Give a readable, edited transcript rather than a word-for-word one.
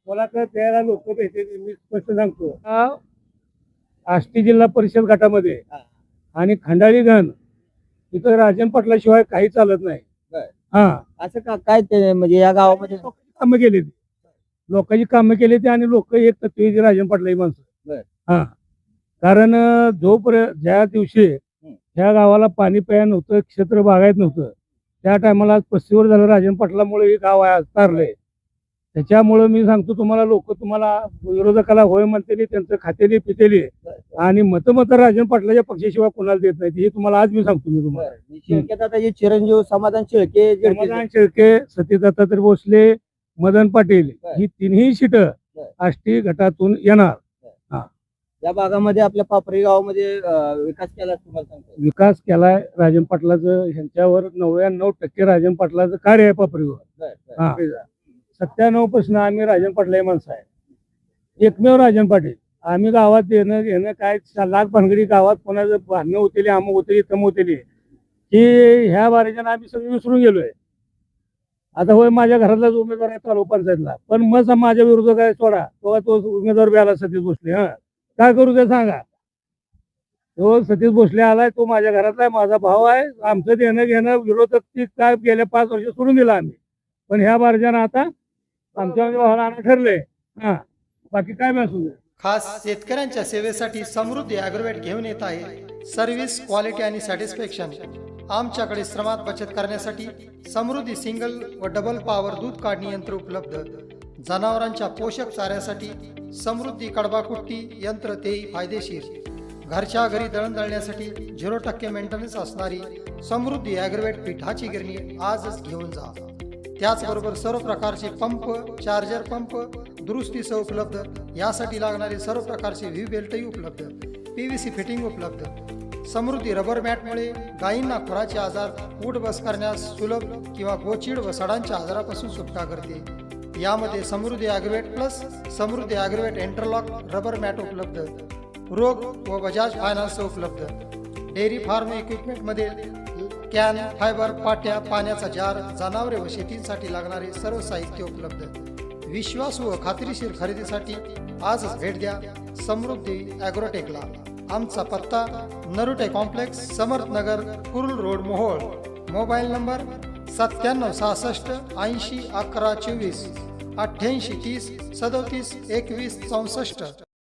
मला तर त्याला लोक भेटले मी स्पष्ट सांगतो आष्टी जिल्हा परिषद गटामध्ये आणि खंडाळी गण इथं राजन पाटलाशिवाय काही चालत नाही. हा असं का काय ते म्हणजे या गावामध्ये कामं केली लोकांची कामं केली ती आणि लोक एक तत्व राजन पाटलाची माणसं. हा कारण जोपर्यंत ज्या दिवशी ह्या गावाला पाणी प्यायला नव्हतं क्षेत्र बागायत नव्हतं त्या टायमाला 35 वर्ष झालं राजन पाटलामुळे हे गाव तारलंय. त्याच्यामुळे मी सांगतो तुम्हाला लोक तुम्हाला विरोधकाला होय म्हणतेली त्यांचं खातेली पितेली आणि मत राजन पाटलाच्या पक्षाशिवाय कोणाला देत नाही हे तुम्हाला आज मी सांगतो. मी तुम्हाला शेळके आता चिरंजीव समाधान शेळके समाधान शेळके सतीदत्तात्रय भोसले मदन पाटील ही तिन्ही सीट आष्टी गटातून येणार. या भागामध्ये आपल्या पापरी गावामध्ये विकास केला तुम्हाला सांगतो. विकास केलाय राजन पाटलाचं ह्यांच्यावर 99% राजन पाटलाचं कार्य आहे पापरीवर. 97% आम्ही राजन पाटला हे माणसं आहे. एकमेव राजन पाटील आम्ही गावात येणं घेणं काय लाख भानगडी गावात कोणाचं भांडणं होतेली आमक होतेली तम होतेली की ह्या बारीच्यानं आम्ही सगळे विसरून गेलोय. आता होय माझ्या घरातलाच उमेदवार आहे तालुका पंचायतला पण मग माझ्या विरोधात काय सोडा तो उमेदवार बी आला सतीश भोसले. काय करू ते सांगा. तो सतीश भोसले आलाय तो माझ्या घरातला आहे माझा भाऊ आहे आमचं देणं घेणं विरोधक ती काय गेल्या 5 वर्ष सोडून दिला आम्ही पण ह्या बारजानं आता आमच्या भावाला आणा ठरलंय. बाकी काय असू दे. खास शेतकऱ्यांच्या सेवेसाठी समृद्धी ॲग्रोवेट घेऊन येत आहे. सर्व्हिस क्वालिटी आणि सॅटिस्फॅक्शन. आमच्याकडे श्रमात बचत करण्यासाठी समृद्धी सिंगल व डबल पॉवर दूध काढणी यंत्र उपलब्ध. जनावरांच्या पोषक चाऱ्यासाठी समृद्धी कडबाकुट्टी यंत्र तेही फायदेशीर. घरच्या घरी दळण दळण्यासाठी 0% मेंटेनन्स असणारी समृद्धी ॲग्रोवेट पिठाची गिरणी आजच घेऊन जा. त्याचबरोबर सर्व प्रकारचे पंप चार्जर पंप दुरुस्तीसह उपलब्ध. यासाठी लागणारे सर्व प्रकारचे व्ही बेल्टही उपलब्ध. PVC फिटिंग उपलब्ध. समृद्धी रबर मॅटमुळे गायींना खुराचे आजार उठ बस करण्यास सुलभ किंवा गोचीड व सडांच्या आजारापासून सुटका करते. यामध्ये समृद्धी ॲग्रोवेट प्लस समृद्धी ॲग्रोवेट इंटरलॉक रबर मॅट उपलब्ध. रोग व बजाज फायनान्स उपलब्ध. डेअरी फार्म इक्विपमेंटमध्ये कॅन फायबर पाट्या पाण्याचा जार जनावरे व शेतीसाठी लागणारे सर्व साहित्य उपलब्ध. विश्वासू व खात्रीशीर खरेदीसाठी आजच भेट द्या समृद्धी ॲग्रोटेकला. आमचा पत्ता Narute complex Samarth Nagar Kurul road Mohol. Mobile number 9766 80 11 24 88 30 37 21 64.